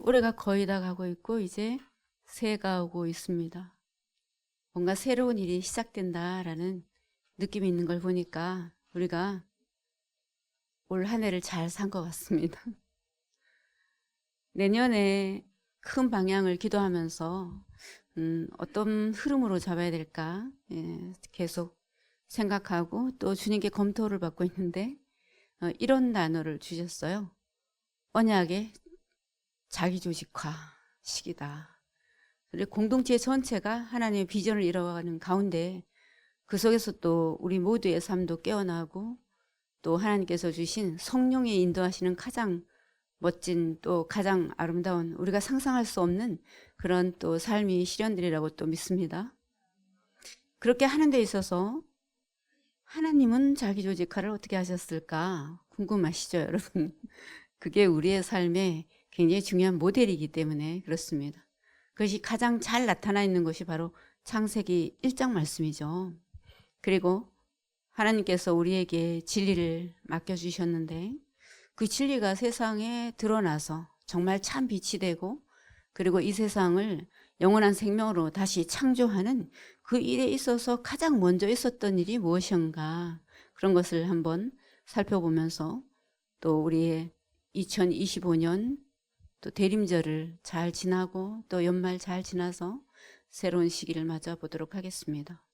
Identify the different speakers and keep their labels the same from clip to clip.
Speaker 1: 올해가 거의 다 가고 있고 이제 새해가 오고 있습니다. 뭔가 새로운 일이 시작된다라는 느낌이 있는 걸 보니까 우리가 올 한 해를 잘 산 것 같습니다. 내년에 큰 방향을 기도하면서 어떤 흐름으로 잡아야 될까 계속 생각하고 또 주님께 검토를 받고 있는데 이런 단어를 주셨어요. 언약의 자기조직화 시기다. 그리고 공동체 전체가 하나님의 비전을 이뤄가는 가운데 그 속에서 또 우리 모두의 삶도 깨어나고 또 하나님께서 주신 성령의 인도하시는 가장 멋진 또 가장 아름다운 우리가 상상할 수 없는 그런 또 삶이 실현되리라고 또 믿습니다. 그렇게 하는 데 있어서 하나님은 자기조직화를 어떻게 하셨을까 궁금하시죠, 여러분? 그게 우리의 삶에 굉장히 중요한 모델이기 때문에 그렇습니다. 그것이 가장 잘 나타나 있는 것이 바로 창세기 1장 말씀이죠. 그리고 하나님께서 우리에게 진리를 맡겨주셨는데 그 진리가 세상에 드러나서 정말 참 빛이 되고 그리고 이 세상을 영원한 생명으로 다시 창조하는 그 일에 있어서 가장 먼저 있었던 일이 무엇인가 그런 것을 한번 살펴보면서 또 우리의 2025년 또 대림절을 잘 지나고 또 연말 잘 지나서 새로운 시기를 맞아보도록 하겠습니다.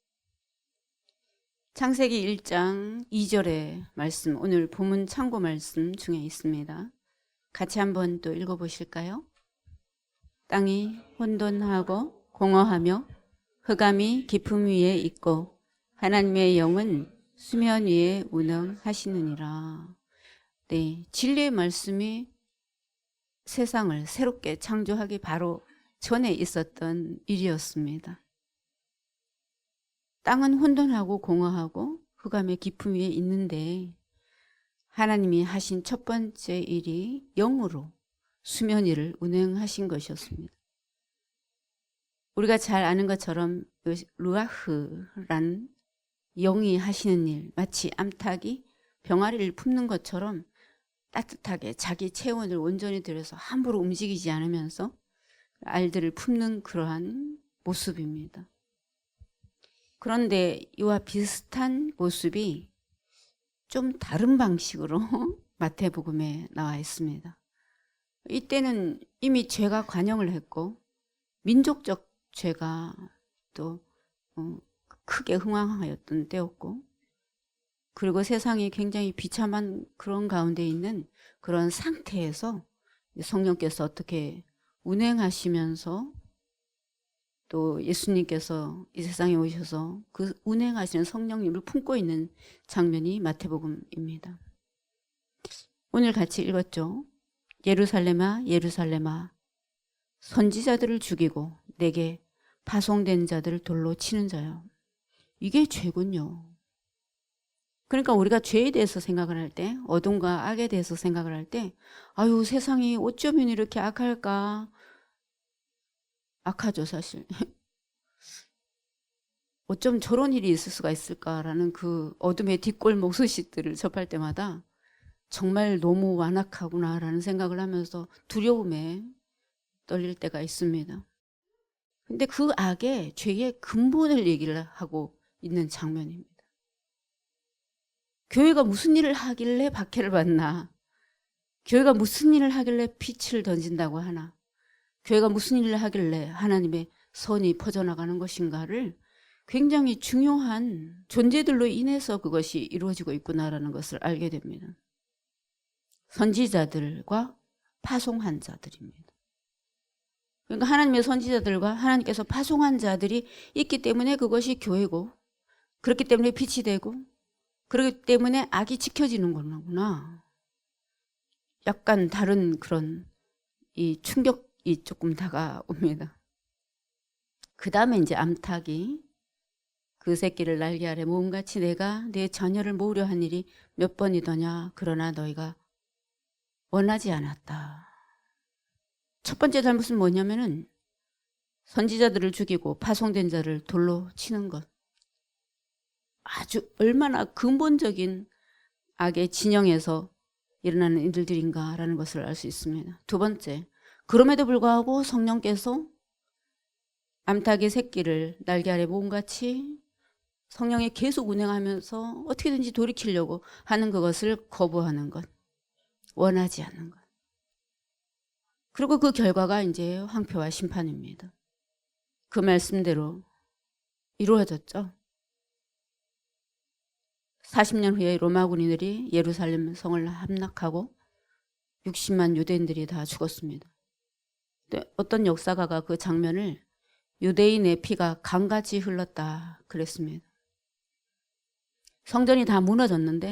Speaker 1: 창세기 1장 2절의 말씀, 오늘 본문 참고 말씀 중에 있습니다. 같이 한번 또 읽어보실까요? 땅이 혼돈하고 공허하며 흑암이 깊음 위에 있고 하나님의 영은 수면 위에 운행하시느니라. 네, 진리의 말씀이 세상을 새롭게 창조하기 바로 전에 있었던 일이었습니다. 땅은 혼돈하고 공허하고 흑암의 깊음 위에 있는데 하나님이 하신 첫 번째 일이 영으로 수면 위를 운행하신 것이었습니다. 우리가 잘 아는 것처럼 루아흐란 영이 하시는 일, 마치 암탉이 병아리를 품는 것처럼 따뜻하게 자기 체온을 온전히 들여서 함부로 움직이지 않으면서 알들을 품는 그러한 모습입니다. 그런데 이와 비슷한 모습이 좀 다른 방식으로 마태복음에 나와 있습니다. 이때는 이미 죄가 관영을 했고 민족적 죄가 또 크게 흥황하였던 때였고 그리고 세상이 굉장히 비참한 그런 가운데 있는 그런 상태에서 성령께서 어떻게 운행하시면서 또 예수님께서 이 세상에 오셔서 그 운행하시는 성령님을 품고 있는 장면이 마태복음입니다. 오늘 같이 읽었죠. 예루살렘아 예루살렘아 선지자들을 죽이고 내게 파송된 자들을 돌로 치는 자요. 이게 죄군요. 그러니까 우리가 죄에 대해서 생각을 할 때, 어둠과 악에 대해서 생각을 할 때, 아유 세상이 어쩌면 이렇게 악할까? 악하죠 사실. 어쩜 저런 일이 있을 수가 있을까라는 그 어둠의 뒷골목 소식들을 접할 때마다 정말 너무 완악하구나라는 생각을 하면서 두려움에 떨릴 때가 있습니다. 근데 그 악의 죄의 근본을 얘기를 하고 있는 장면입니다. 교회가 무슨 일을 하길래 박해를 받나? 교회가 무슨 일을 하길래 빛을 던진다고 하나? 교회가 무슨 일을 하길래 하나님의 선이 퍼져나가는 것인가를 굉장히 중요한 존재들로 인해서 그것이 이루어지고 있구나라는 것을 알게 됩니다. 선지자들과 파송한 자들입니다. 그러니까 하나님의 선지자들과 하나님께서 파송한 자들이 있기 때문에 그것이 교회고 그렇기 때문에 빛이 되고 그렇기 때문에 악이 지켜지는 거구나. 약간 다른 그런 이 충격이 조금 다가옵니다. 그 다음에 이제 암탉이 그 새끼를 날개 아래 모음같이 내가 내 자녀를 모으려 한 일이 몇 번이더냐. 그러나 너희가 원하지 않았다. 첫 번째 잘못은 뭐냐면은 선지자들을 죽이고 파송된 자를 돌로 치는 것. 아주 얼마나 근본적인 악의 진영에서 일어나는 일들인가라는 것을 알 수 있습니다. 두 번째, 그럼에도 불구하고 성령께서 암탉의 새끼를 날개 아래 모음같이 성령에 계속 운행하면서 어떻게든지 돌이키려고 하는 그것을 거부하는 것, 원하지 않는 것. 그리고 그 결과가 이제 황폐와 심판입니다. 그 말씀대로 이루어졌죠. 40년 후에 로마 군인들이 예루살렘 성을 함락하고 60만 유대인들이 다 죽었습니다. 어떤 역사가가 그 장면을 유대인의 피가 강같이 흘렀다 그랬습니다. 성전이 다 무너졌는데,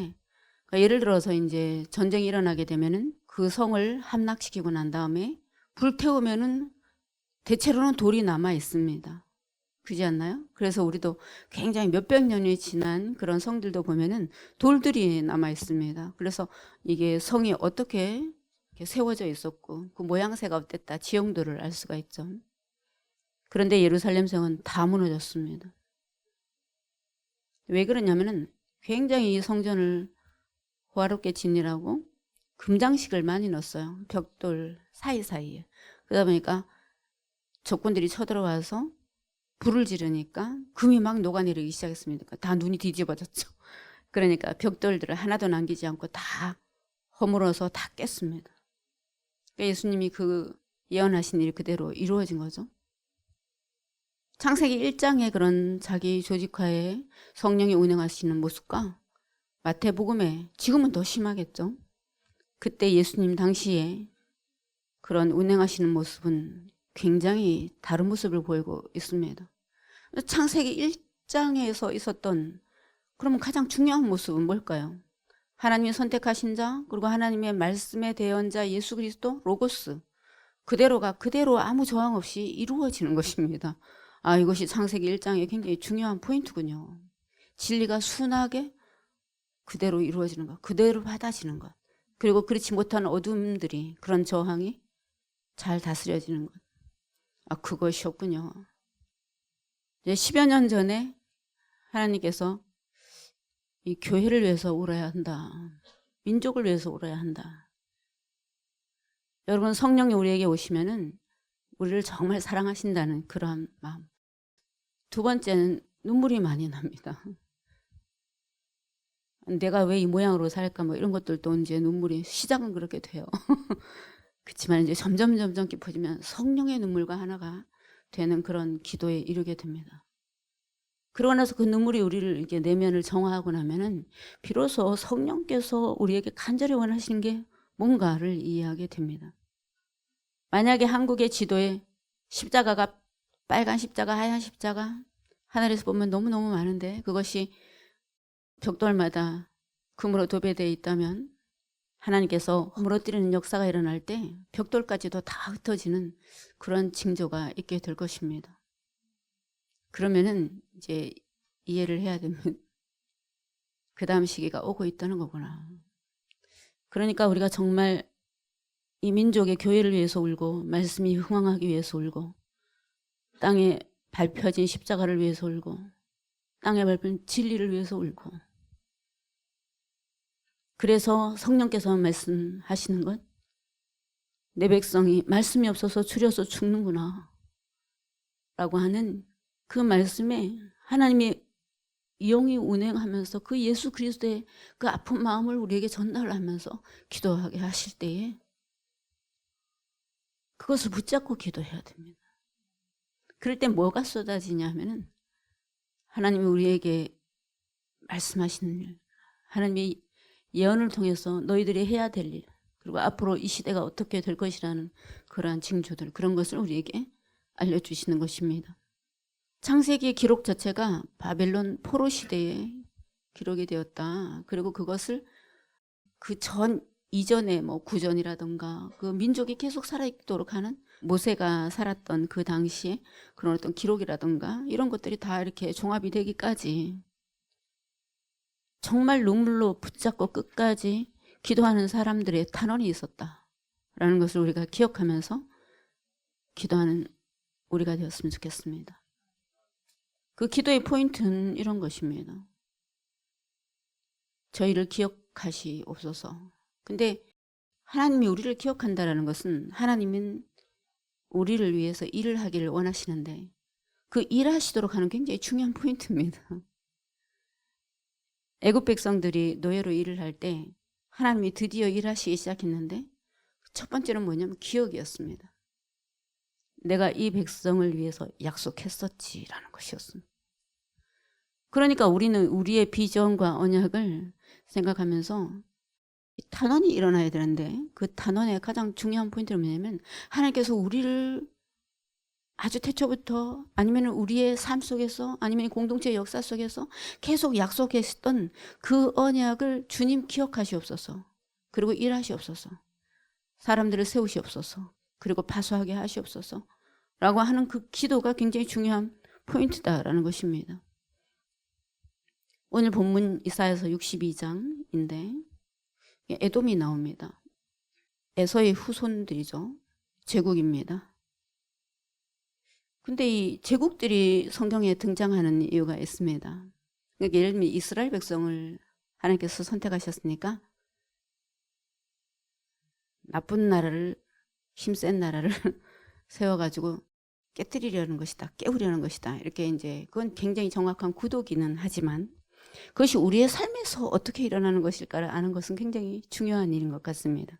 Speaker 1: 그러니까 예를 들어서 이제 전쟁이 일어나게 되면은 그 성을 함락시키고 난 다음에 불태우면은 대체로는 돌이 남아 있습니다. 그렇지 않나요? 그래서 우리도 굉장히 몇백 년이 지난 그런 성들도 보면은 돌들이 남아 있습니다. 그래서 이게 성이 어떻게 세워져 있었고 그 모양새가 어땠다, 지형도를 알 수가 있죠. 그런데 예루살렘 성은 다 무너졌습니다. 왜 그러냐면은 굉장히 이 성전을 호화롭게 지으라고 금장식을 많이 넣었어요. 벽돌 사이사이에. 그러다 보니까 적군들이 쳐들어와서 불을 지르니까 금이 막 녹아내리기 시작했습니다. 다 눈이 뒤집어졌죠. 그러니까 벽돌들을 하나도 남기지 않고 다 허물어서 다 깼습니다. 그러니까 예수님이 그 예언하신 일이 그대로 이루어진 거죠. 창세기 1장의 그런 자기 조직화에 성령이 운행하시는 모습과 마태복음에, 지금은 더 심하겠죠. 그때 예수님 당시에 그런 운행하시는 모습은 굉장히 다른 모습을 보이고 있습니다. 창세기 1장에서 있었던 그러면 가장 중요한 모습은 뭘까요? 하나님이 선택하신 자, 그리고 하나님의 말씀의 대언자 예수 그리스도 로고스, 그대로가 그대로 아무 저항 없이 이루어지는 것입니다. 아, 이것이 창세기 1장의 굉장히 중요한 포인트군요. 진리가 순하게 그대로 이루어지는 것, 그대로 받아지는 것, 그리고 그렇지 못한 어둠들이, 그런 저항이 잘 다스려지는 것. 아, 그것이었군요. 이제 10여 년 전에 하나님께서 이 교회를 위해서 울어야 한다, 민족을 위해서 울어야 한다. 여러분, 성령이 우리에게 오시면은 우리를 정말 사랑하신다는 그런 마음. 두 번째는 눈물이 많이 납니다. 내가 왜 이 모양으로 살까 뭐 이런 것들도 이제 눈물이, 시작은 그렇게 돼요. 그렇지만 이제 점점 깊어지면 성령의 눈물과 하나가 되는 그런 기도에 이르게 됩니다. 그러고 나서 그 눈물이 우리를 이렇게 내면을 정화하고 나면은 비로소 성령께서 우리에게 간절히 원하시는 게 뭔가를 이해하게 됩니다. 만약에 한국의 지도에 십자가가, 빨간 십자가, 하얀 십자가 하늘에서 보면 너무너무 많은데 그것이 벽돌마다 금으로 도배되어 있다면 하나님께서 무너뜨리는 역사가 일어날 때 벽돌까지도 다 흩어지는 그런 징조가 있게 될 것입니다. 그러면은 이제 이해를 해야 되면 그 다음 시기가 오고 있다는 거구나. 그러니까 우리가 정말 이 민족의 교회를 위해서 울고, 말씀이 흥왕하기 위해서 울고, 땅에 밟혀진 십자가를 위해서 울고, 땅에 밟힌 진리를 위해서 울고, 그래서 성령께서 말씀하시는 것, 내 백성이 말씀이 없어서 줄여서 죽는구나 라고 하는 그 말씀에 하나님의 영이 운행하면서 그 예수 그리스도의 그 아픈 마음을 우리에게 전달하면서 기도하게 하실 때에 그것을 붙잡고 기도해야 됩니다. 그럴 때 뭐가 쏟아지냐 하면은 하나님이 우리에게 말씀하시는 일, 하나님의 예언을 통해서 너희들이 해야 될 일, 그리고 앞으로 이 시대가 어떻게 될 것이라는 그러한 징조들, 그런 것을 우리에게 알려주시는 것입니다. 창세기의 기록 자체가 바벨론 포로 시대에 기록이 되었다. 그리고 그것을 그 전 이전에 뭐 구전이라든가 그 민족이 계속 살아있도록 하는 모세가 살았던 그 당시에 그런 어떤 기록이라든가 이런 것들이 다 이렇게 종합이 되기까지 정말 눈물로 붙잡고 끝까지 기도하는 사람들의 탄원이 있었다라는 것을 우리가 기억하면서 기도하는 우리가 되었으면 좋겠습니다. 그 기도의 포인트는 이런 것입니다. 저희를 기억하는 기억하시옵소서. 근데 하나님이 우리를 기억한다라는 것은 하나님은 우리를 위해서 일을 하기를 원하시는데 그 일하시도록 하는 굉장히 중요한 포인트입니다. 애굽 백성들이 노예로 일을 할 때 하나님이 드디어 일하시기 시작했는데 첫 번째는 뭐냐면 기억이었습니다. 내가 이 백성을 위해서 약속했었지라는 것이었습니다. 그러니까 우리는 우리의 비전과 언약을 생각하면서 탄원이 일어나야 되는데 그 탄원의 가장 중요한 포인트는 뭐냐면 하나님께서 우리를 아주 태초부터 아니면 우리의 삶 속에서 아니면 공동체의 역사 속에서 계속 약속했던 그 언약을 주님 기억하시옵소서. 그리고 일하시옵소서. 사람들을 세우시옵소서. 그리고 파수하게 하시옵소서. 라고 하는 그 기도가 굉장히 중요한 포인트다라는 것입니다. 오늘 본문 이사야서 62장인데 에돔이 나옵니다. 에서의 후손들이죠. 제국입니다. 근데 이 제국들이 성경에 등장하는 이유가 있습니다. 그러니까 예를 들면 이스라엘 백성을 하나님께서 선택하셨으니까 나쁜 나라를, 힘센 나라를 세워가지고 깨뜨리려는 것이다, 깨우려는 것이다. 이렇게 이제 그건 굉장히 정확한 구도기는 하지만 그것이 우리의 삶에서 어떻게 일어나는 것일까를 아는 것은 굉장히 중요한 일인 것 같습니다.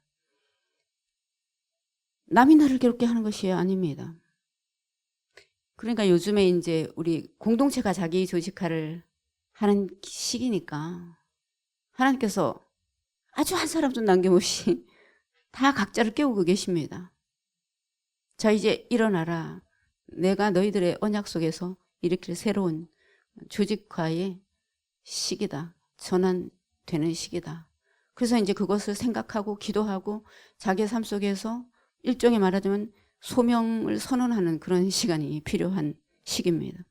Speaker 1: 남이 나를 괴롭게 하는 것이 아닙니다. 그러니까 요즘에 이제 우리 공동체가 자기 조직화를 하는 시기니까 하나님께서 아주 한 사람도 남김없이 다 각자를 깨우고 계십니다. 자, 이제 일어나라. 내가 너희들의 언약 속에서 일으킬 새로운 조직화의 시기다. 전환되는 시기다. 그래서 이제 그것을 생각하고 기도하고 자기의 삶 속에서 일종의 말하자면 소명을 선언하는 그런 시간이 필요한 시기입니다.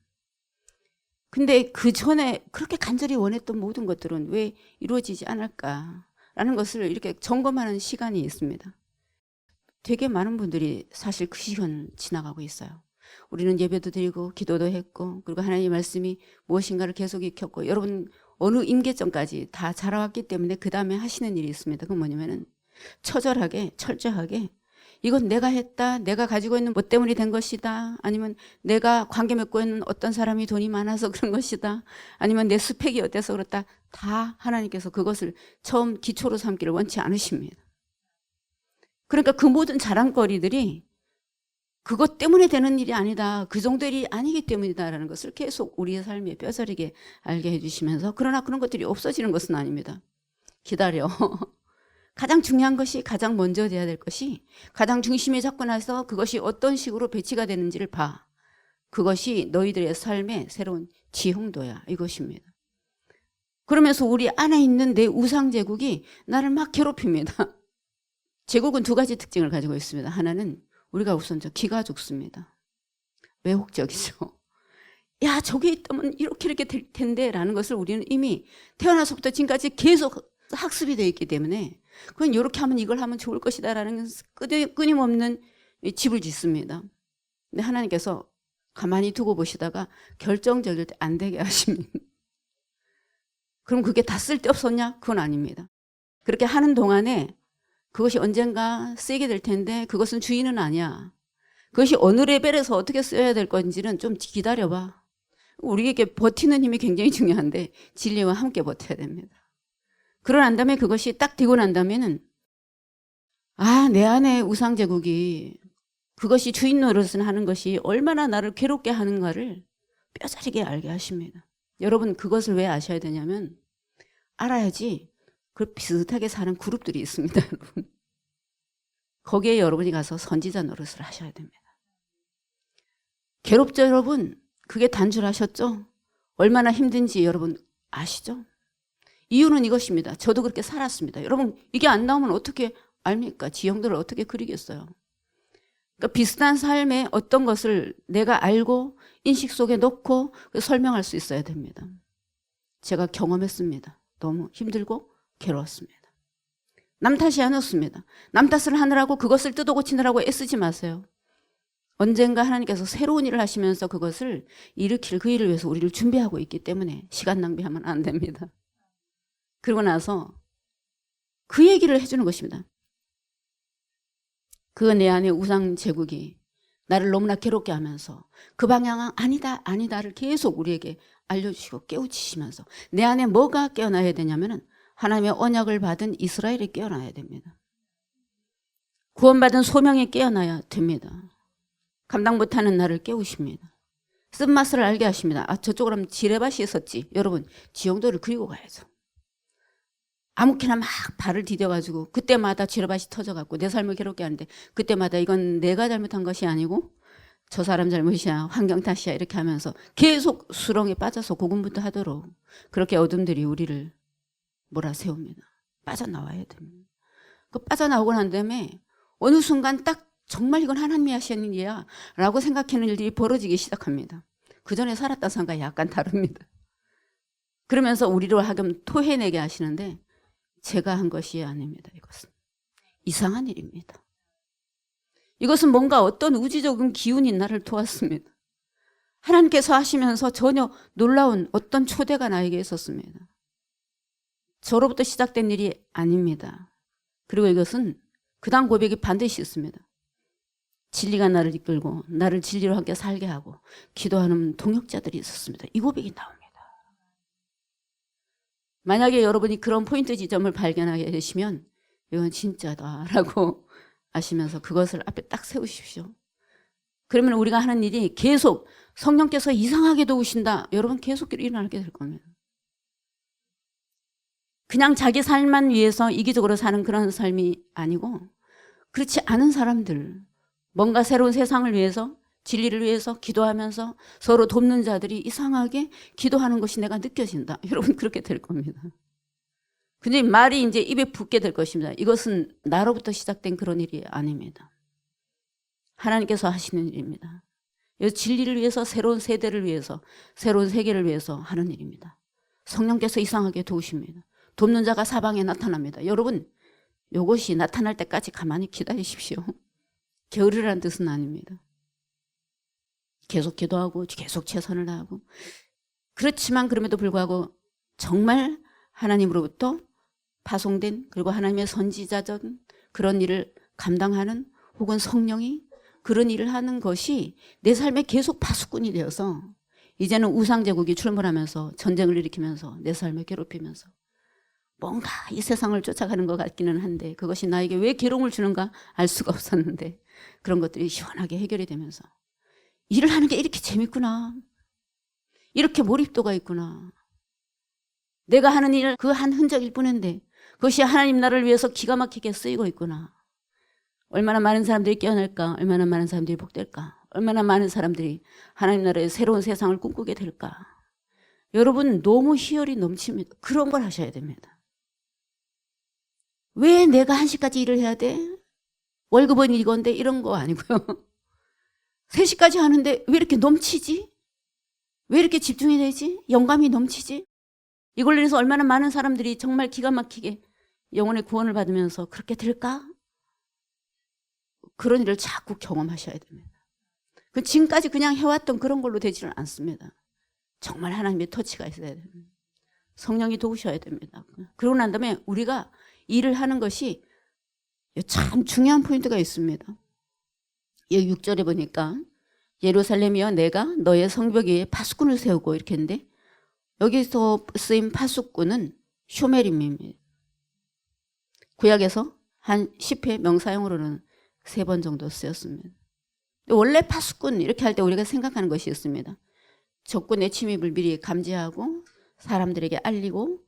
Speaker 1: 근데 그 전에 그렇게 간절히 원했던 모든 것들은 왜 이루어지지 않을까라는 것을 이렇게 점검하는 시간이 있습니다. 되게 많은 분들이 사실 그 시간을 지나가고 있어요. 우리는 예배도 드리고 기도도 했고 그리고 하나님의 말씀이 무엇인가를 계속 익혔고 여러분 어느 임계점까지 다 자라왔기 때문에 그 다음에 하시는 일이 있습니다. 그건 뭐냐면은 처절하게 철저하게 이건 내가 했다. 내가 가지고 있는 뭐 때문에 된 것이다. 아니면 내가 관계 맺고 있는 어떤 사람이 돈이 많아서 그런 것이다. 아니면 내 스펙이 어때서 그렇다. 다 하나님께서 그것을 처음 기초로 삼기를 원치 않으십니다. 그러니까 그 모든 자랑거리들이 그것 때문에 되는 일이 아니다. 그 정도 일이 아니기 때문이다라는 것을 계속 우리의 삶에 뼈저리게 알게 해주시면서 그러나 그런 것들이 없어지는 것은 아닙니다. 기다려. 가장 중요한 것이 가장 먼저 돼야 될 것이 가장 중심에 잡고 나서 그것이 어떤 식으로 배치가 되는지를 봐. 그것이 너희들의 삶의 새로운 지형도야. 이것입니다. 그러면서 우리 안에 있는 내 우상제국이 나를 막 괴롭힙니다. 제국은 두 가지 특징을 가지고 있습니다. 하나는 우리가 우선 기가 죽습니다. 왜곡적이죠. 야, 저기 있다면 이렇게 될 텐데 라는 것을 우리는 이미 태어나서부터 지금까지 계속 학습이 되어 있기 때문에 그건 이렇게 하면 이걸 하면 좋을 것이다 라는 끊임없는 집을 짓습니다. 근데 하나님께서 가만히 두고 보시다가 결정적일 때 안 되게 하십니다. 그럼 그게 다 쓸데없었냐? 그건 아닙니다. 그렇게 하는 동안에 그것이 언젠가 쓰이게 될 텐데 그것은 주인은 아니야. 그것이 어느 레벨에서 어떻게 써야 될 건지는 좀 기다려봐. 우리에게 버티는 힘이 굉장히 중요한데 진리와 함께 버텨야 됩니다. 그러고 난 다음에 그것이 딱 되고 난 다음에는 내 안에 우상제국이 그것이 주인 노릇을 하는 것이 얼마나 나를 괴롭게 하는가를 뼈저리게 알게 하십니다. 여러분 그것을 왜 아셔야 되냐면 알아야지 그 비슷하게 사는 그룹들이 있습니다. 여러분. 거기에 여러분이 가서 선지자 노릇을 하셔야 됩니다. 괴롭죠 여러분? 그게 단줄하셨죠? 얼마나 힘든지 여러분 아시죠? 이유는 이것입니다. 저도 그렇게 살았습니다. 여러분 이게 안 나오면 어떻게 압니까? 지형들을 어떻게 그리겠어요? 그러니까 비슷한 삶의 어떤 것을 내가 알고 인식 속에 넣고 설명할 수 있어야 됩니다. 제가 경험했습니다. 너무 힘들고 괴로웠습니다. 남 탓이 아니었습니다. 남 탓을 하느라고 그것을 뜯어 고치느라고 애쓰지 마세요. 언젠가 하나님께서 새로운 일을 하시면서 그것을 일으킬 그 일을 위해서 우리를 준비하고 있기 때문에 시간 낭비하면 안 됩니다. 그러고 나서 그 얘기를 해주는 것입니다. 그 내 안에 우상 제국이 나를 너무나 괴롭게 하면서 그 방향은 아니다 아니다를 계속 우리에게 알려주시고 깨우치시면서 내 안에 뭐가 깨어나야 되냐면은 하나님의 언약을 받은 이스라엘이 깨어나야 됩니다. 구원받은 소명이 깨어나야 됩니다. 감당 못하는 나를 깨우십니다. 쓴맛을 알게 하십니다. 아, 저쪽으로 하면 지레밭이 있었지. 여러분, 지형도를 그리고 가야죠. 아무렇게나 막 발을 디뎌가지고 그때마다 지레밭이 터져갖고 내 삶을 괴롭게 하는데 그때마다 이건 내가 잘못한 것이 아니고 저 사람 잘못이야, 환경 탓이야 이렇게 하면서 계속 수렁에 빠져서 고군분투하도록 그렇게 어둠들이 우리를 몰아세웁니다. 빠져나와야 됩니다. 그 빠져나오고 난 다음에 어느 순간 딱 정말 이건 하나님이 하시는 일이야 라고 생각하는 일들이 벌어지기 시작합니다. 그 전에 살았던 삶과 약간 다릅니다. 그러면서 우리로 하여금 토해내게 하시는데 제가 한 것이 아닙니다. 이것은 이상한 일입니다. 이것은 뭔가 어떤 우주적인 기운이 나를 도왔습니다. 하나님께서 하시면서 전혀 놀라운 어떤 초대가 나에게 있었습니다. 저로부터 시작된 일이 아닙니다. 그리고 이것은 그 다음 고백이 반드시 있습니다. 진리가 나를 이끌고 나를 진리로 함께 살게 하고 기도하는 동역자들이 있었습니다. 이 고백이 나옵니다. 만약에 여러분이 그런 포인트 지점을 발견하게 되시면 이건 진짜다라고 아시면서 그것을 앞에 딱 세우십시오. 그러면 우리가 하는 일이 계속 성령께서 이상하게 도우신다. 여러분 계속 일어나게 될 겁니다. 그냥 자기 삶만 위해서 이기적으로 사는 그런 삶이 아니고 그렇지 않은 사람들 뭔가 새로운 세상을 위해서 진리를 위해서 기도하면서 서로 돕는 자들이 이상하게 기도하는 것이 내가 느껴진다. 여러분 그렇게 될 겁니다. 근데 말이 이제 입에 붙게 될 것입니다. 이것은 나로부터 시작된 그런 일이 아닙니다. 하나님께서 하시는 일입니다. 진리를 위해서 새로운 세대를 위해서 새로운 세계를 위해서 하는 일입니다. 성령께서 이상하게 도우십니다. 돕는 자가 사방에 나타납니다. 여러분 이것이 나타날 때까지 가만히 기다리십시오. 게으르라는 뜻은 아닙니다. 계속 기도하고 계속 최선을 다하고 그렇지만 그럼에도 불구하고 정말 하나님으로부터 파송된 그리고 하나님의 선지자전 그런 일을 감당하는 혹은 성령이 그런 일을 하는 것이 내 삶에 계속 파수꾼이 되어서 이제는 우상제국이 출몰하면서 전쟁을 일으키면서 내 삶을 괴롭히면서 뭔가 이 세상을 쫓아가는 것 같기는 한데 그것이 나에게 왜 괴로움을 주는가 알 수가 없었는데 그런 것들이 시원하게 해결이 되면서 일을 하는 게 이렇게 재밌구나. 이렇게 몰입도가 있구나. 내가 하는 일 그 한 흔적일 뿐인데 그것이 하나님 나라를 위해서 기가 막히게 쓰이고 있구나. 얼마나 많은 사람들이 깨어날까? 얼마나 많은 사람들이 복될까? 얼마나 많은 사람들이 하나님 나라의 새로운 세상을 꿈꾸게 될까? 여러분 너무 희열이 넘칩니다. 그런 걸 하셔야 됩니다. 왜 내가 1시까지 일을 해야 돼? 월급은 이건데 이런 거 아니고요. 3시까지 하는데 왜 이렇게 넘치지? 왜 이렇게 집중이 되지? 영감이 넘치지? 이걸로 인해서 얼마나 많은 사람들이 정말 기가 막히게 영혼의 구원을 받으면서 그렇게 될까? 그런 일을 자꾸 경험하셔야 됩니다. 지금까지 그냥 해왔던 그런 걸로 되지는 않습니다. 정말 하나님의 터치가 있어야 됩니다. 성령이 도우셔야 됩니다. 그러고 난 다음에 우리가 일을 하는 것이 참 중요한 포인트가 있습니다. 6절에 보니까 예루살렘이여 내가 너의 성벽 위에 파수꾼을 세우고 이렇게 했는데 여기서 쓰인 파수꾼은 쇼메림입니다. 구약에서 한 10회 명사용으로는 3번 정도 쓰였습니다. 원래 파수꾼 이렇게 할 때 우리가 생각하는 것이 있습니다. 적군의 침입을 미리 감지하고 사람들에게 알리고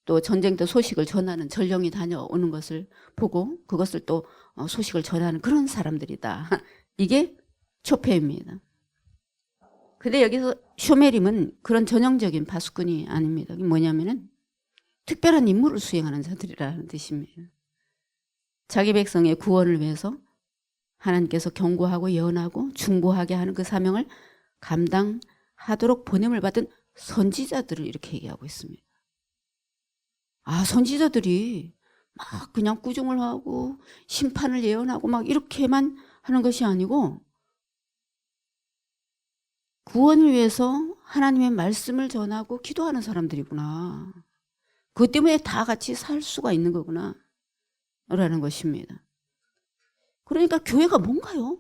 Speaker 1: 또 전쟁터 소식을 전하는 전령이 다녀오는 것을 보고 그것을 또 소식을 전하는 그런 사람들이다. 이게 초페입니다. 근데 여기서 쇼메림은 그런 전형적인 파수꾼이 아닙니다. 이게 뭐냐면은 특별한 임무를 수행하는 자들이라는 뜻입니다. 자기 백성의 구원을 위해서 하나님께서 경고하고 예언하고 중보하게 하는 그 사명을 감당하도록 보냄을 받은 선지자들을 이렇게 얘기하고 있습니다. 아, 선지자들이 막 그냥 꾸중을 하고 심판을 예언하고 막 이렇게만 하는 것이 아니고 구원을 위해서 하나님의 말씀을 전하고 기도하는 사람들이구나. 그것 때문에 다 같이 살 수가 있는 거구나. 라는 것입니다. 그러니까 교회가 뭔가요?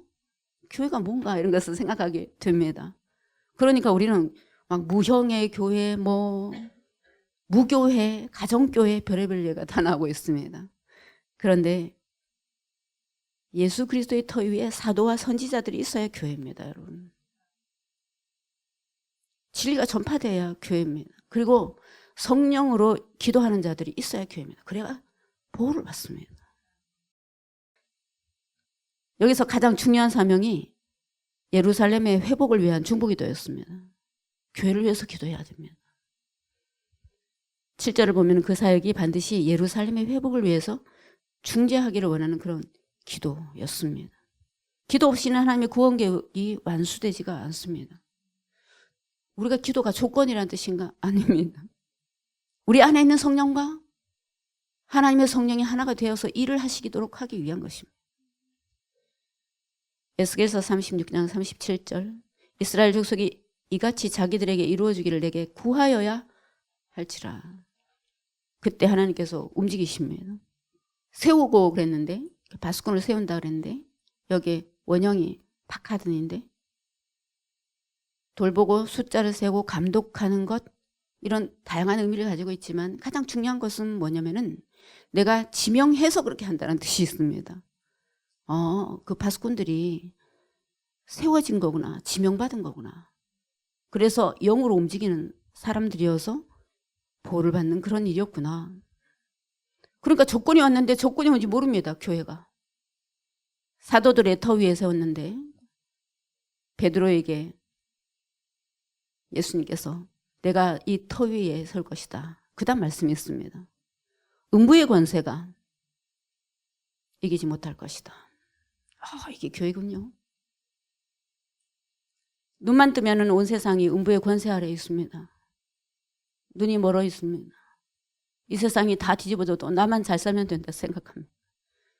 Speaker 1: 교회가 뭔가 이런 것을 생각하게 됩니다. 그러니까 우리는 막 무형의 교회, 무교회, 가정교회, 별의별 예가 다 나오고 있습니다. 그런데 예수 그리스도의 터 위에 사도와 선지자들이 있어야 교회입니다, 여러분. 진리가 전파돼야 교회입니다. 그리고 성령으로 기도하는 자들이 있어야 교회입니다. 그래야 보호를 받습니다. 여기서 가장 중요한 사명이 예루살렘의 회복을 위한 중보기도였습니다. 교회를 위해서 기도해야 됩니다. 7절을 보면 그 사역이 반드시 예루살렘의 회복을 위해서 중재하기를 원하는 그런 기도였습니다. 기도 없이는 하나님의 구원 계획이 완수되지가 않습니다. 우리가 기도가 조건이라는 뜻인가? 아닙니다. 우리 안에 있는 성령과 하나님의 성령이 하나가 되어서 일을 하시도록 하기 위한 것입니다. 에스겔서 36장 37절 이스라엘 족속이 이같이 자기들에게 이루어주기를 내게 구하여야 할지라. 그때 하나님께서 움직이십니다. 세우고 그랬는데 바스콘을 세운다 그랬는데 여기에 원형이 박하든인데 돌보고 숫자를 세고 감독하는 것 이런 다양한 의미를 가지고 있지만 가장 중요한 것은 뭐냐면은 내가 지명해서 그렇게 한다는 뜻이 있습니다. 그 바스콘들이 세워진 거구나. 지명받은 거구나. 그래서 영으로 움직이는 사람들이어서 보호를 받는 그런 일이었구나. 그러니까 조건이 왔는데 조건이 뭔지 모릅니다. 교회가. 사도들의 터 위에 세웠는데 베드로에게 예수님께서 내가 이 터 위에 설 것이다. 그 다음 말씀이 있습니다. 음부의 권세가 이기지 못할 것이다. 이게 교회군요. 눈만 뜨면 온 세상이 음부의 권세 아래에 있습니다. 눈이 멀어 있습니다. 이 세상이 다 뒤집어져도 나만 잘 살면 된다 생각합니다.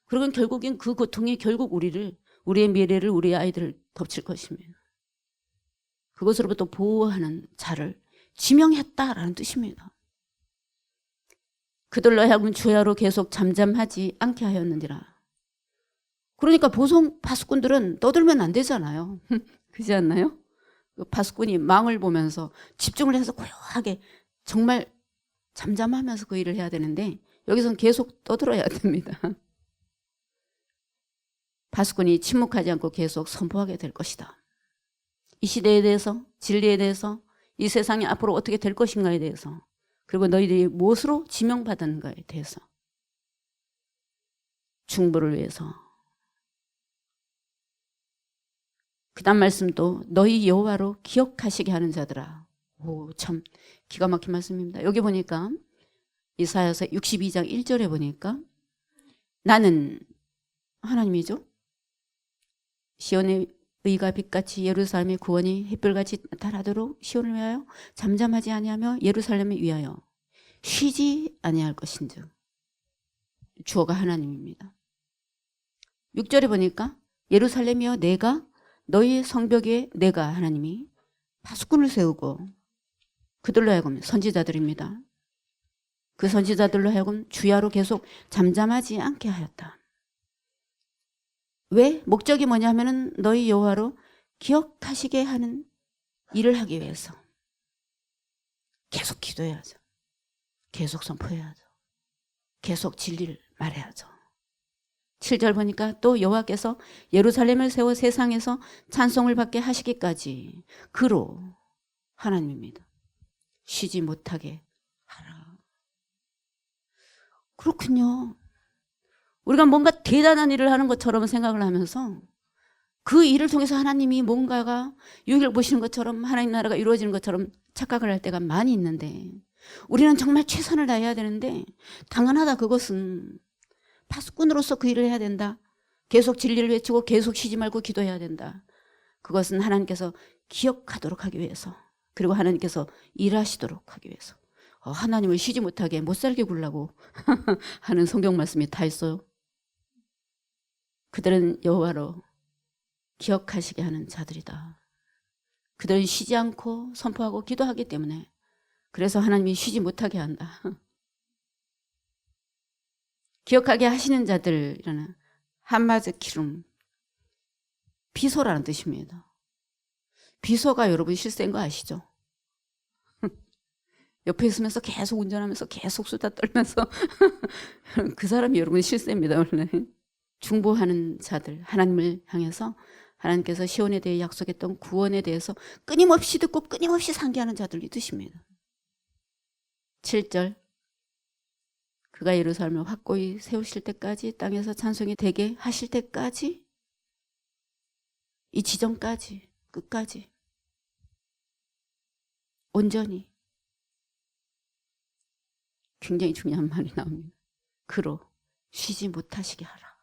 Speaker 1: 그러면 결국엔 그 고통이 결국 우리의 미래를, 우리의 아이들을 덮칠 것입니다. 그것으로부터 보호하는 자를 지명했다라는 뜻입니다. 그들로 하여금 주야로 계속 잠잠하지 않게 하였느니라. 그러니까 보통 파수꾼들은 떠들면 안 되잖아요. 그렇지 않나요? 파수꾼이 망을 보면서 집중을 해서 고요하게 정말 잠잠하면서 그 일을 해야 되는데 여기서는 계속 떠들어야 됩니다. 파수꾼이 침묵하지 않고 계속 선포하게 될 것이다. 이 시대에 대해서, 진리에 대해서, 이 세상이 앞으로 어떻게 될 것인가에 대해서, 그리고 너희들이 무엇으로 지명받은가에 대해서 중보를 위해서. 그 다음 말씀도 너희 여호와로 기억하시게 하는 자들아. 참 기가 막힌 말씀입니다. 여기 보니까 이사야서 62장 1절에 보니까 나는 하나님이죠. 시온의 의가 빛같이 예루살렘의 구원이 햇불같이 나타나도록 시온을 위하여 잠잠하지 아니하며 예루살렘을 위하여 쉬지 아니할 것인즉. 주어가 하나님입니다. 6절에 보니까 예루살렘이여 내가 너희의 성벽 위에 내가 하나님이 파수꾼을 세우고 그들로 하여금 선지자들입니다. 그 선지자들로 하여금 주야로 계속 잠잠하지 않게 하였다. 왜? 목적이 뭐냐면은 너희 여호와로 기억하시게 하는 일을 하기 위해서. 계속 기도해야죠. 계속 선포해야죠. 계속 진리를 말해야죠. 7절 보니까 또 여호와께서 예루살렘을 세워 세상에서 찬송을 받게 하시기까지 그로 하나님입니다. 쉬지 못하게 하라. 그렇군요. 우리가 뭔가 대단한 일을 하는 것처럼 생각을 하면서 그 일을 통해서 하나님이 뭔가가 유익을 보시는 것처럼 하나님 나라가 이루어지는 것처럼 착각을 할 때가 많이 있는데 우리는 정말 최선을 다해야 되는데 당연하다. 그것은 파수꾼으로서 그 일을 해야 된다. 계속 진리를 외치고 계속 쉬지 말고 기도해야 된다. 그것은 하나님께서 기억하도록 하기 위해서 그리고 하나님께서 일하시도록 하기 위해서 하나님을 쉬지 못하게 못 살게 굴라고 하는 성경 말씀이 다 있어요. 그들은 여호와로 기억하시게 하는 자들이다. 그들은 쉬지 않고 선포하고 기도하기 때문에 그래서 하나님이 쉬지 못하게 한다. 기억하게 하시는 자들이라는 한마즈키룸, 비서라는 뜻입니다. 비서가 여러분 실세인 거 아시죠? 옆에 있으면서 계속 운전하면서 계속 수다 떨면서 그 사람이 여러분 실세입니다. 원래 중보하는 자들, 하나님을 향해서 하나님께서 시온에 대해 약속했던 구원에 대해서 끊임없이 듣고 끊임없이 상기하는 자들이 뜻입니다. 7절, 그가 예루살렘을 확고히 세우실 때까지, 땅에서 찬송이 되게 하실 때까지, 이 지점까지, 끝까지 온전히. 굉장히 중요한 말이 나옵니다. 그로 쉬지 못하시게 하라.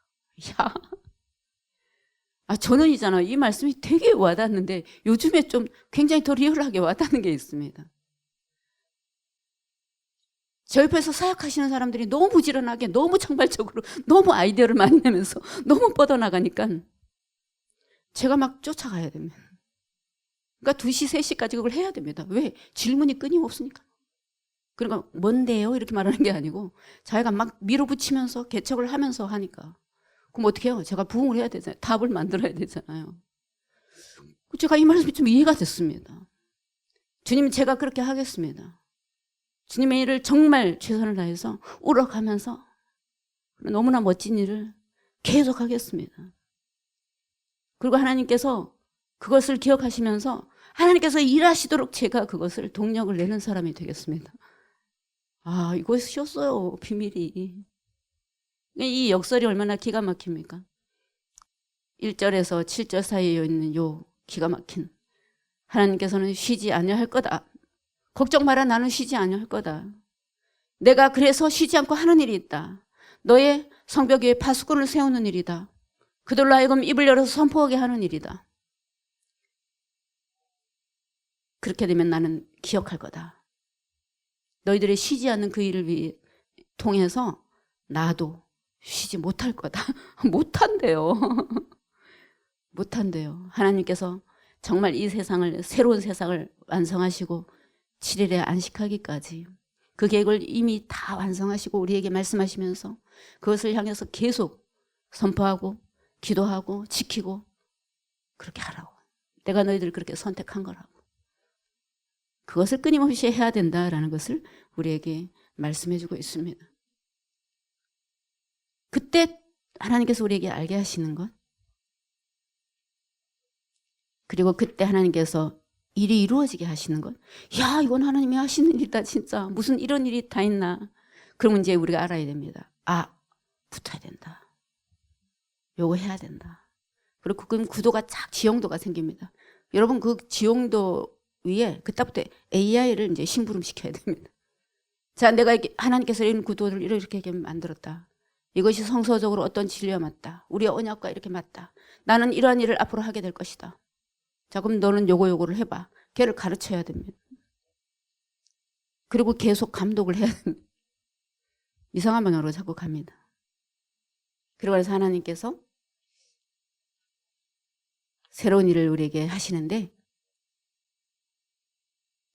Speaker 1: 야, 저는 있잖아요, 이 말씀이 되게 와닿는데 요즘에 좀 굉장히 더 리얼하게 와닿는 게 있습니다. 저 옆에서 사역하시는 사람들이 너무 부지런하게, 너무 창발적으로, 너무 아이디어를 많이 내면서 너무 뻗어나가니까 제가 막 쫓아가야 됩니다. 그러니까 2시, 3시까지 그걸 해야 됩니다. 왜? 질문이 끊임없으니까. 그러니까 뭔데요? 이렇게 말하는 게 아니고 자기가 막 밀어붙이면서 개척을 하면서 하니까. 그럼 어떻게 해요? 제가 부응을 해야 되잖아요. 답을 만들어야 되잖아요. 제가 이 말씀이 좀 이해가 됐습니다. 주님, 제가 그렇게 하겠습니다. 주님의 일을 정말 최선을 다해서 우러가면서 너무나 멋진 일을 계속 하겠습니다. 그리고 하나님께서 그것을 기억하시면서 하나님께서 일하시도록 제가 그것을 동력을 내는 사람이 되겠습니다. 이것이었어요, 비밀이. 이 역설이 얼마나 기가 막힙니까? 1절에서 7절 사이에 있는 요 기가 막힌, 하나님께서는 쉬지 아니할 거다. 걱정 마라, 나는 쉬지 아니할 거다. 내가 그래서 쉬지 않고 하는 일이 있다. 너의 성벽 위에 파수꾼을 세우는 일이다. 그들로 하여금 입을 열어서 선포하게 하는 일이다. 그렇게 되면 나는 기억할 거다. 너희들의 쉬지 않는 그 일을 통해서 나도 쉬지 못할 거다. 못한대요. 못한대요. 하나님께서 정말 이 세상을, 새로운 세상을 완성하시고 7일에 안식하기까지 그 계획을 이미 다 완성하시고 우리에게 말씀하시면서 그것을 향해서 계속 선포하고 기도하고 지키고 그렇게 하라고. 내가 너희들을 그렇게 선택한 거라고. 그것을 끊임없이 해야 된다라는 것을 우리에게 말씀해주고 있습니다. 그때 하나님께서 우리에게 알게 하시는 것, 그리고 그때 하나님께서 일이 이루어지게 하시는 것. 야, 이건 하나님이 하시는 일이다 진짜. 무슨 이런 일이 다 있나. 그러면 이제 우리가 알아야 됩니다. 붙어야 된다. 요거 해야 된다. 그리고 그럼 구도가 쫙 지형도가 생깁니다. 여러분 그 지형도 위에 그때부터 AI를 이제 심부름시켜야 됩니다. 자, 내가 하나님께서 이런 구도를 이렇게 만들었다. 이것이 성서적으로 어떤 진리와 맞다. 우리의 언약과 이렇게 맞다. 나는 이러한 일을 앞으로 하게 될 것이다. 자, 그럼 너는 요거를 해봐. 걔를 가르쳐야 됩니다. 그리고 계속 감독을 해야 됩니다. 이상한 방향으로 자꾸 갑니다. 그리고 그래서 하나님께서 새로운 일을 우리에게 하시는데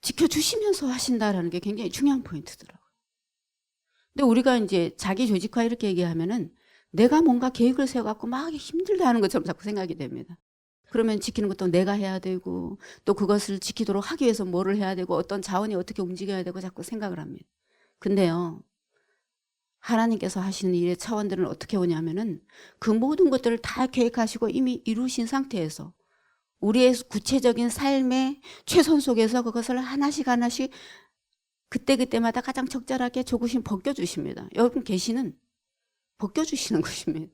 Speaker 1: 지켜주시면서 하신다라는 게 굉장히 중요한 포인트더라고요. 근데 우리가 이제 자기 조직화 이렇게 얘기하면은 내가 뭔가 계획을 세워갖고 막 힘들다 하는 것처럼 자꾸 생각이 됩니다. 그러면 지키는 것도 내가 해야 되고 또 그것을 지키도록 하기 위해서 뭐를 해야 되고 어떤 자원이 어떻게 움직여야 되고 자꾸 생각을 합니다. 근데요, 하나님께서 하시는 일의 차원들은 어떻게 오냐면은 그 모든 것들을 다 계획하시고 이미 이루신 상태에서 우리의 구체적인 삶의 최선 속에서 그것을 하나씩 하나씩 그때그때마다 가장 적절하게 조금씩 벗겨주십니다. 여러분 계시는 벗겨주시는 것입니다.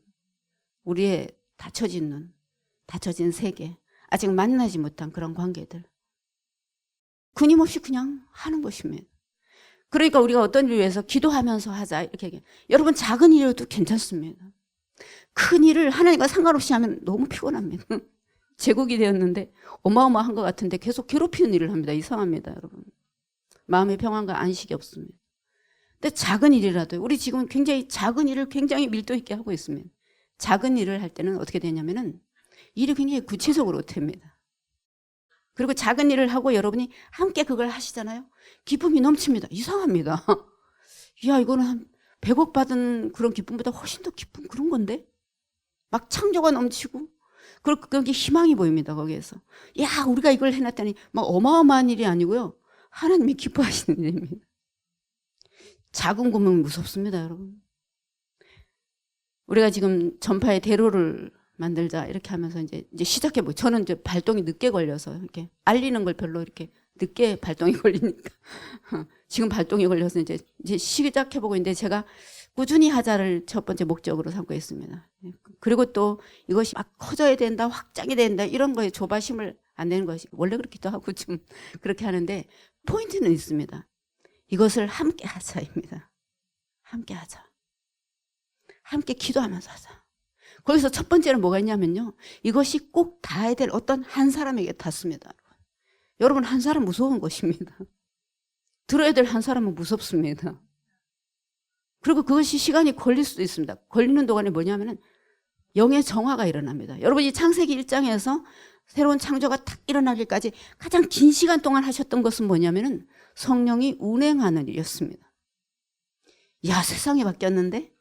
Speaker 1: 우리의 닫혀진 눈, 닫혀진 세계, 아직 만나지 못한 그런 관계들 끊임없이 그냥 하는 것입니다. 그러니까 우리가 어떤 일을 위해서 기도하면서 하자 이렇게 얘기해요. 여러분 작은 일이라도 괜찮습니다. 큰 일을 하나님과 상관없이 하면 너무 피곤합니다. 제국이 되었는데 어마어마한 것 같은데 계속 괴롭히는 일을 합니다. 이상합니다, 여러분. 마음의 평안과 안식이 없습니다. 근데 작은 일이라도 우리 지금 굉장히 작은 일을 굉장히 밀도 있게 하고 있습니다. 작은 일을 할 때는 어떻게 되냐면은 일이 굉장히 구체적으로 됩니다. 그리고 작은 일을 하고 여러분이 함께 그걸 하시잖아요. 기쁨이 넘칩니다. 이상합니다. 야, 이거는 100억 받은 그런 기쁨보다 훨씬 더 기쁜 그런 건데? 막 창조가 넘치고, 그게 희망이 보입니다, 거기에서. 야, 우리가 이걸 해놨다니, 막 어마어마한 일이 아니고요. 하나님이 기뻐하시는 일입니다. 작은 꿈은 무섭습니다, 여러분. 우리가 지금 전파의 대로를 만들자 이렇게 하면서 이제 시작해보고, 저는 이제 발동이 늦게 걸려서 이렇게 알리는 걸 별로 이렇게 늦게 발동이 걸리니까 지금 발동이 걸려서 이제 시작해보고 있는데, 제가 꾸준히 하자를 첫 번째 목적으로 삼고 있습니다. 그리고 또 이것이 막 커져야 된다, 확장이 된다, 이런 거에 조바심을 안 내는 것이 원래 그렇기도 하고 좀 그렇게 하는데, 포인트는 있습니다. 이것을 함께 하자입니다. 함께 하자. 함께 기도하면서 하자. 거기서 첫 번째는 뭐가 있냐면요, 이것이 꼭 닿아야 될 어떤 한 사람에게 닿습니다. 여러분, 한 사람 무서운 것입니다. 들어야 될 한 사람은 무섭습니다. 그리고 그것이 시간이 걸릴 수도 있습니다. 걸리는 동안에 뭐냐면은 영의 정화가 일어납니다. 여러분, 이 창세기 1장에서 새로운 창조가 탁 일어나기까지 가장 긴 시간 동안 하셨던 것은 뭐냐면은 성령이 운행하는 일이었습니다. 야, 세상이 바뀌었는데?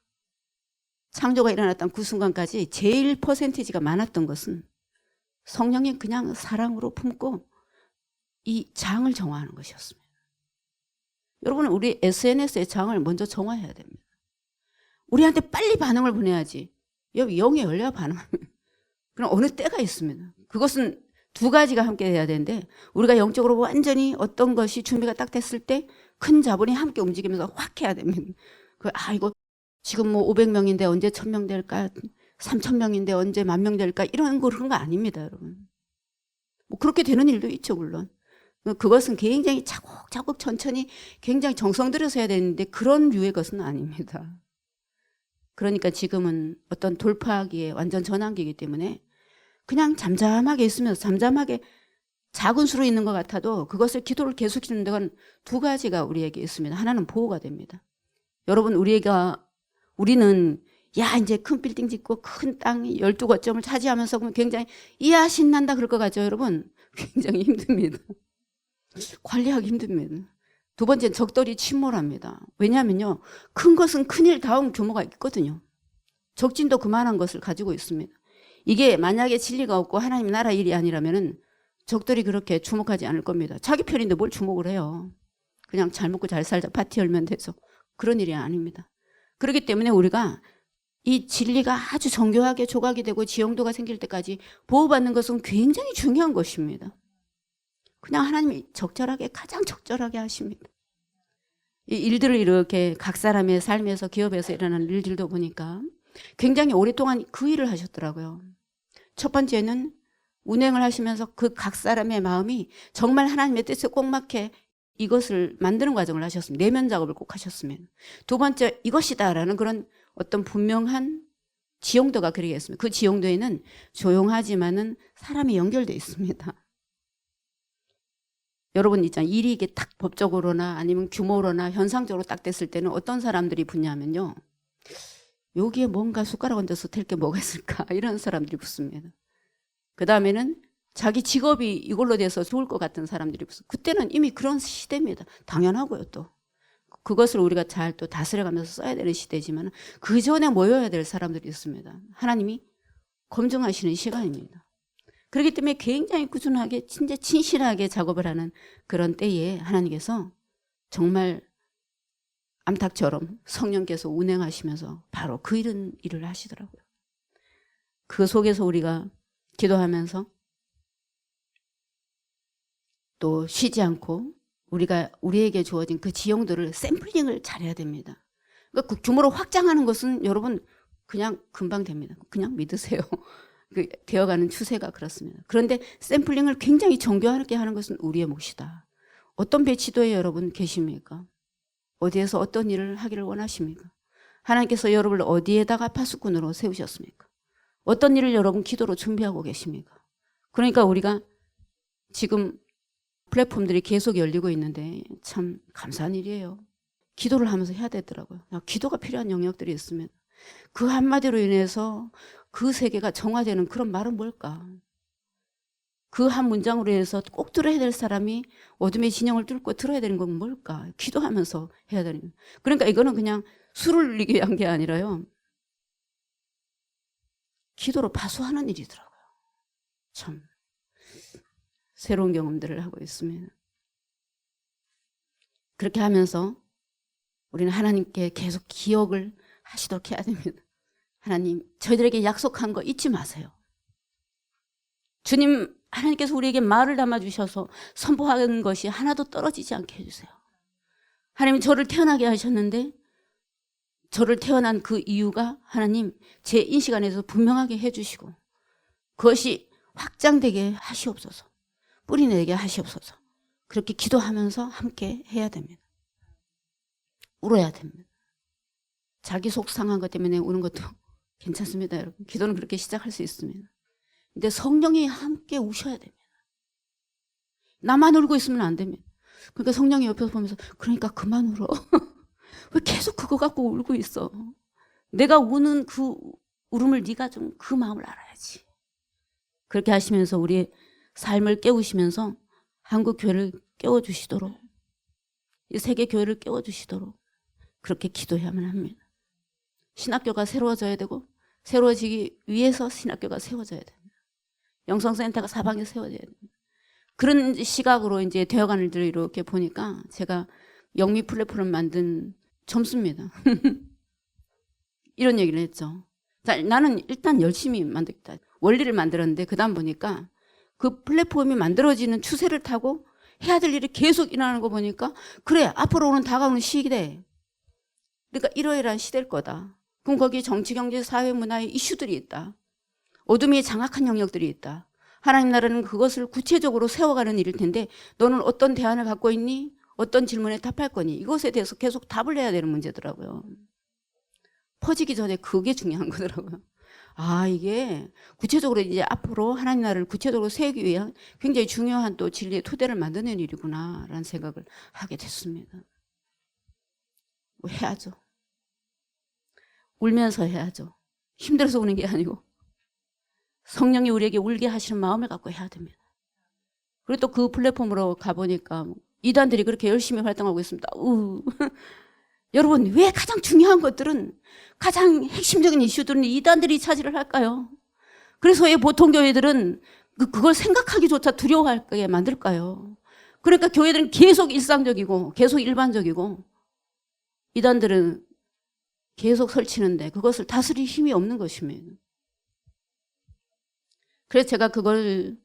Speaker 1: 창조가 일어났던 그 순간까지 제일 퍼센티지가 많았던 것은 성령이 그냥 사랑으로 품고 이 장을 정화하는 것이었습니다. 여러분은 우리 SNS의 장을 먼저 정화해야 됩니다. 우리한테 빨리 반응을 보내야지. 여기 영이 열려야 반응합니다. 그럼 어느 때가 있습니다. 그것은 두 가지가 함께 돼야 되는데, 우리가 영적으로 완전히 어떤 것이 준비가 딱 됐을 때 큰 자본이 함께 움직이면서 확 해야 됩니다. 이거 지금 뭐 500명인데 언제 1000명 될까? 3000명인데 언제 10,000명 될까? 이런 그런 거 아닙니다, 여러분. 뭐 그렇게 되는 일도 있죠, 물론. 그것은 굉장히 차곡차곡 천천히 굉장히 정성 들여서 해야 되는데, 그런 류의 것은 아닙니다. 그러니까 지금은 어떤 돌파기에 완전 전환기이기 때문에 그냥 잠잠하게 있으면서, 잠잠하게 작은 수로 있는 것 같아도 그것을 기도를 계속시키는 데는 두 가지가 우리에게 있습니다. 하나는 보호가 됩니다. 여러분, 우리는 야, 이제 큰 빌딩 짓고 큰 땅 12거점을 차지하면서 굉장히 이야 신난다 그럴 것 같죠, 여러분? 굉장히 힘듭니다. 관리하기 힘듭니다. 두 번째는 적절히 침몰합니다. 왜냐하면요, 큰 것은 큰일 다운 규모가 있거든요. 적진도 그만한 것을 가지고 있습니다. 이게 만약에 진리가 없고 하나님 나라 일이 아니라면은 적들이 그렇게 주목하지 않을 겁니다. 자기 편인데 뭘 주목을 해요. 그냥 잘 먹고 잘 살자, 파티 열면 돼서. 그런 일이 아닙니다. 그렇기 때문에 우리가 이 진리가 아주 정교하게 조각이 되고 지형도가 생길 때까지 보호받는 것은 굉장히 중요한 것입니다. 그냥 하나님이 가장 적절하게 하십니다. 이 일들을 이렇게 각 사람의 삶에서, 기업에서 일어나는 일들도 보니까 굉장히 오랫동안 그 일을 하셨더라고요. 첫 번째는 운행을 하시면서 그 각 사람의 마음이 정말 하나님의 뜻에 꼭 맞게 이것을 만드는 과정을 하셨습니다. 내면 작업을 꼭 하셨으면. 두 번째, 이것이다라는 그런 어떤 분명한 지형도가 그리겠습니다. 그 지형도에는 조용하지만은 사람이 연결되어 있습니다. 여러분 있잖아요. 일이 이게 딱 법적으로나 아니면 규모로나 현상적으로 딱 됐을 때는 어떤 사람들이 붙냐면요, 여기에 뭔가 숟가락 얹어서 될 게 뭐가 있을까, 이런 사람들이 붙습니다. 그 다음에는 자기 직업이 이걸로 돼서 좋을 것 같은 사람들이 붙습니다. 그때는 이미 그런 시대입니다. 당연하고요. 또 그것을 우리가 잘 또 다스려가면서 써야 되는 시대지만, 그 전에 모여야 될 사람들이 있습니다. 하나님이 검증하시는 시간입니다. 그렇기 때문에 굉장히 꾸준하게 진짜 진실하게 작업을 하는 그런 때에 하나님께서 정말 암탉처럼 성령께서 운행하시면서 바로 그 일을 하시더라고요. 그 속에서 우리가 기도하면서 또 쉬지 않고 우리에게 주어진 그 지형들을 샘플링을 잘해야 됩니다. 그러니까 그 규모로 확장하는 것은 여러분 그냥 금방 됩니다. 그냥 믿으세요. 되어가는 추세가 그렇습니다. 그런데 샘플링을 굉장히 정교하게 하는 것은 우리의 몫이다. 어떤 배치도에 여러분 계십니까? 어디에서 어떤 일을 하기를 원하십니까? 하나님께서 여러분을 어디에다가 파수꾼으로 세우셨습니까? 어떤 일을 여러분 기도로 준비하고 계십니까? 그러니까 우리가 지금 플랫폼들이 계속 열리고 있는데 참 감사한 일이에요. 기도를 하면서 해야 되더라고요. 기도가 필요한 영역들이 있으면 그 한마디로 인해서 그 세계가 정화되는 그런 말은 뭘까? 그 한 문장으로 해서 꼭 들어야 될 사람이 어둠의 진영을 뚫고 들어야 되는 건 뭘까? 기도하면서 해야 되는. 그러니까 이거는 그냥 술을 흘리게 한 게 아니라요. 기도로 파수하는 일이더라고요. 참 새로운 경험들을 하고 있습니다. 그렇게 하면서 우리는 하나님께 계속 기억을 하시도록 해야 됩니다. 하나님, 저희들에게 약속한 거 잊지 마세요. 주님, 하나님께서 우리에게 말을 담아주셔서 선포하는 것이 하나도 떨어지지 않게 해주세요. 하나님, 저를 태어나게 하셨는데 저를 태어난 그 이유가 하나님 제 인식 안에서 분명하게 해주시고 그것이 확장되게 하시옵소서. 뿌리내게 하시옵소서. 그렇게 기도하면서 함께 해야 됩니다. 울어야 됩니다. 자기 속상한 것 때문에 우는 것도 괜찮습니다, 여러분. 기도는 그렇게 시작할 수 있습니다. 근데 성령이 함께 우셔야 됩니다. 나만 울고 있으면 안 됩니다. 그러니까 성령이 옆에서 보면서 그러니까 그만 울어. 왜 계속 그거 갖고 울고 있어. 내가 우는 그 울음을 네가 좀 그 마음을 알아야지. 그렇게 하시면서 우리의 삶을 깨우시면서 한국 교회를 깨워주시도록 이 세계 교회를 깨워주시도록 그렇게 기도해야만 합니다. 신학교가 새로워져야 되고 새로워지기 위해서 신학교가 세워져야 됩니다. 영성센터가 사방에 세워져야 됩니다. 그런 시각으로 이제 되어가는 일들을 이렇게 보니까 제가 영미 플랫폼을 만든 점수입니다. 이런 얘기를 했죠. 자, 나는 일단 열심히 만들겠다. 원리를 만들었는데 그다음 보니까 그 플랫폼이 만들어지는 추세를 타고 해야 될 일이 계속 일어나는 거 보니까 그래, 앞으로는 다가오는 시기대. 그러니까 이러이러한 시대일 거다. 그럼 거기 정치, 경제, 사회, 문화의 이슈들이 있다. 어둠이 장악한 영역들이 있다. 하나님 나라는 그것을 구체적으로 세워가는 일일 텐데 너는 어떤 대안을 갖고 있니? 어떤 질문에 답할 거니? 이것에 대해서 계속 답을 해야 되는 문제더라고요. 퍼지기 전에 그게 중요한 거더라고요. 아, 이게 구체적으로 이제 앞으로 하나님 나라를 구체적으로 세우기 위한 굉장히 중요한 또 진리의 토대를 만드는 일이구나라는 생각을 하게 됐습니다. 뭐 해야죠. 울면서 해야죠. 힘들어서 우는 게 아니고 성령이 우리에게 울게 하시는 마음을 갖고 해야 됩니다. 그리고 또 그 플랫폼으로 가보니까 이단들이 그렇게 열심히 활동하고 있습니다. 여러분, 왜 가장 중요한 것들은 가장 핵심적인 이슈들은 이단들이 차지를 할까요? 그래서 왜 보통 교회들은 그걸 생각하기조차 두려워하게 만들까요? 그러니까 교회들은 계속 일상적이고 계속 일반적이고 이단들은 계속 설치는데 그것을 다스릴 힘이 없는 것입니다. 그래서 제가 그걸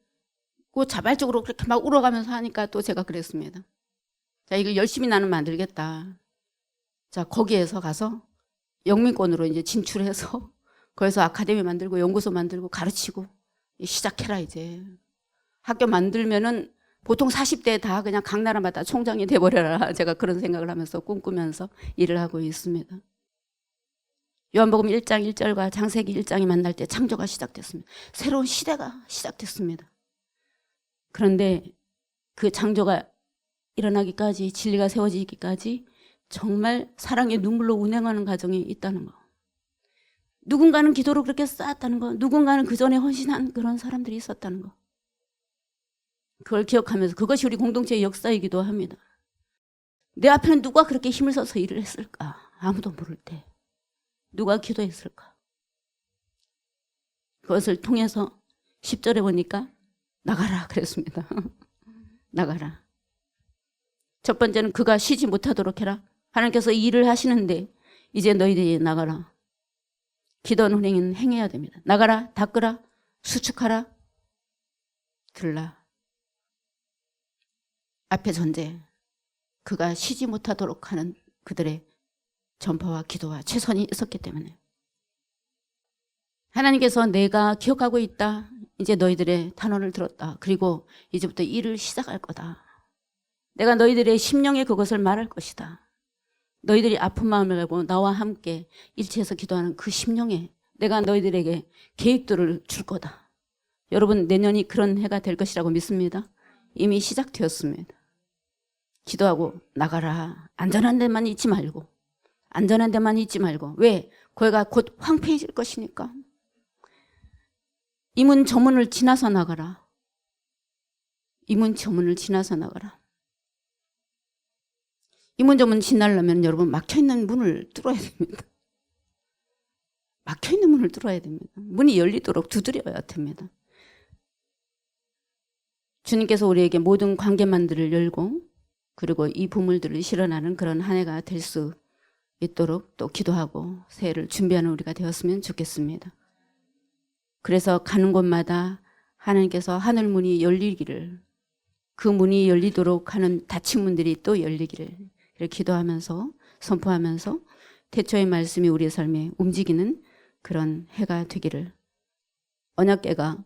Speaker 1: 자발적으로 그렇게 막 울어가면서 하니까 또 제가 그랬습니다. 자, 이걸 열심히 나는 만들겠다. 자, 거기에서 가서 영민권으로 이제 진출해서 거기서 아카데미 만들고 연구소 만들고 가르치고 시작해라 이제. 학교 만들면은 보통 40대 다 그냥 각 나라마다 총장이 돼버려라. 제가 그런 생각을 하면서 꿈꾸면서 일을 하고 있습니다. 요한복음 1장 1절과 창세기 1장이 만날 때 창조가 시작됐습니다. 새로운 시대가 시작됐습니다. 그런데 그 창조가 일어나기까지 진리가 세워지기까지 정말 사랑의 눈물로 운행하는 과정이 있다는 거. 누군가는 기도로 그렇게 쌓았다는 거. 누군가는 그 전에 헌신한 그런 사람들이 있었다는 거. 그걸 기억하면서 그것이 우리 공동체의 역사이기도 합니다. 내 앞에는 누가 그렇게 힘을 써서 일을 했을까? 아무도 모를 때. 누가 기도했을까? 그것을 통해서 10절에 보니까 나가라 그랬습니다. 나가라. 첫 번째는 그가 쉬지 못하도록 해라. 하나님께서 일을 하시는데 이제 너희들이 나가라. 기도는 행해야 됩니다. 나가라, 닦으라, 수축하라, 들라. 앞에 전제. 그가 쉬지 못하도록 하는 그들의 전파와 기도와 최선이 있었기 때문에 하나님께서 내가 기억하고 있다. 이제 너희들의 탄원을 들었다. 그리고 이제부터 일을 시작할 거다. 내가 너희들의 심령에 그것을 말할 것이다. 너희들이 아픈 마음을 가지고 나와 함께 일치해서 기도하는 그 심령에 내가 너희들에게 계획들을 줄 거다. 여러분, 내년이 그런 해가 될 것이라고 믿습니다. 이미 시작되었습니다. 기도하고 나가라. 안전한 데만 있지 말고. 안전한 데만 있지 말고. 왜? 거기가 곧 황폐해질 것이니까. 이 문 저 문을 지나서 나가라. 이 문 저 문을 지나서 나가라. 이문저문 지나려면 여러분 막혀있는 문을 뚫어야 됩니다. 막혀있는 문을 뚫어야 됩니다. 문이 열리도록 두드려야 됩니다. 주님께서 우리에게 모든 관계만들을 열고 그리고 이 보물들을 실현하는 그런 한 해가 될 수 있도록 또 기도하고 새해를 준비하는 우리가 되었으면 좋겠습니다. 그래서 가는 곳마다 하나님께서 하늘 문이 열리기를, 그 문이 열리도록 하는 닫힌 문들이 또 열리기를 기도하면서 선포하면서 태초의 말씀이 우리의 삶에 움직이는 그런 해가 되기를, 언약궤가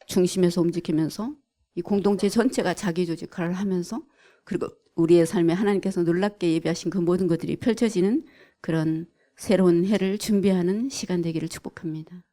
Speaker 1: 중심에서 움직이면서 이 공동체 전체가 자기조직 역할을 하면서 그리고 우리의 삶에 하나님께서 놀랍게 예비하신 그 모든 것들이 펼쳐지는 그런 새로운 해를 준비하는 시간 되기를 축복합니다.